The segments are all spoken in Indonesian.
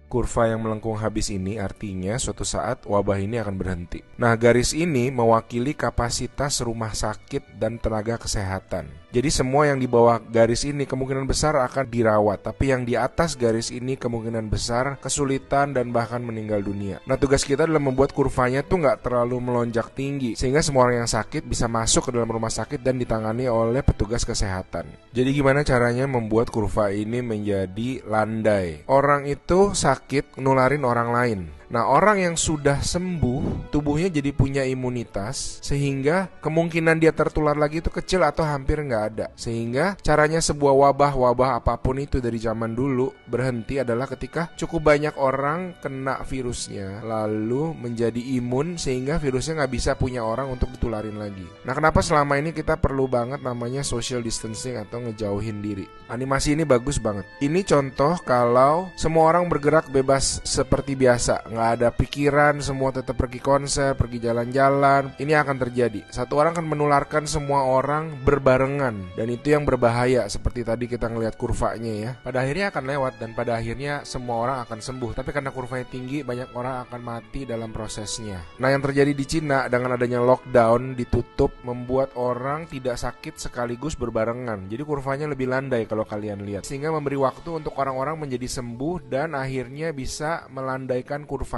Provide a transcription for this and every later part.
Kurva yang melengkung habis ini artinya suatu saat wabah ini akan berhenti. Nah, garis ini mewakili kapasitas rumah sakit dan tenaga kesehatan. Jadi semua yang di bawah garis ini kemungkinan besar akan dirawat, tapi yang di atas garis ini kemungkinan besar kesulitan dan bahkan meninggal dunia. Nah, tugas kita adalah membuat kurvanya tuh nggak terlalu melonjak tinggi, sehingga semua orang yang sakit bisa masuk ke dalam rumah sakit dan ditangani oleh petugas kesehatan. Jadi gimana caranya membuat kurva ini menjadi landai? Orang itu sakit nularin orang lain. Nah, orang yang sudah sembuh, tubuhnya jadi punya imunitas, sehingga kemungkinan dia tertular lagi itu kecil atau hampir nggak ada. Sehingga caranya sebuah wabah apapun itu dari zaman dulu berhenti adalah ketika cukup banyak orang kena virusnya, lalu menjadi imun sehingga virusnya nggak bisa punya orang untuk ditularin lagi. Nah, kenapa selama ini kita perlu banget namanya social distancing atau ngejauhin diri? Animasi ini bagus banget. Ini contoh kalau semua orang bergerak bebas seperti biasa, nggak ada pikiran, semua tetap pergi konser, pergi jalan-jalan. Ini akan terjadi. Satu orang akan menularkan semua orang berbarengan, dan itu yang berbahaya. Seperti tadi kita ngelihat kurvanya ya. Pada akhirnya akan lewat dan pada akhirnya semua orang akan sembuh. Tapi karena kurvanya tinggi, banyak orang akan mati dalam prosesnya. Nah, yang terjadi di Cina dengan adanya lockdown, ditutup, membuat orang tidak sakit sekaligus berbarengan. Jadi kurvanya lebih landai kalau kalian lihat, sehingga memberi waktu untuk orang-orang menjadi sembuh dan akhirnya bisa melandaikan kurvanya.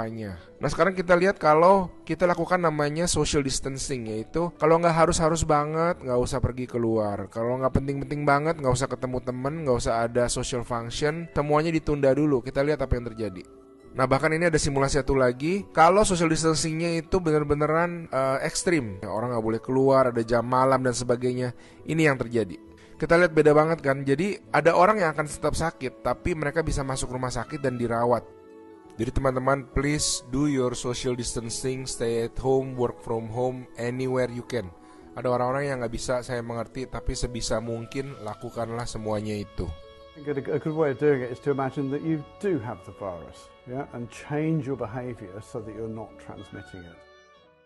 Nah, sekarang kita lihat kalau kita lakukan namanya social distancing, yaitu kalau nggak harus banget nggak usah pergi keluar, kalau nggak penting-penting banget nggak usah ketemu temen, nggak usah ada social function, semuanya ditunda dulu. Kita lihat apa yang terjadi. Nah, bahkan ini ada simulasi satu lagi. Kalau social distancingnya itu bener-beneran ekstrim, orang nggak boleh keluar, ada jam malam dan sebagainya. Ini yang terjadi. Kita lihat beda banget kan. Jadi ada orang yang akan tetap sakit, tapi mereka bisa masuk rumah sakit dan dirawat. Jadi teman-teman, please do your social distancing, stay at home, work from home, anywhere you can. Ada orang-orang yang nggak bisa, saya mengerti, tapi sebisa mungkin lakukanlah semuanya itu. A good way of doing it is to imagine that you do have the virus, yeah, and change your behavior so that you're not transmitting it.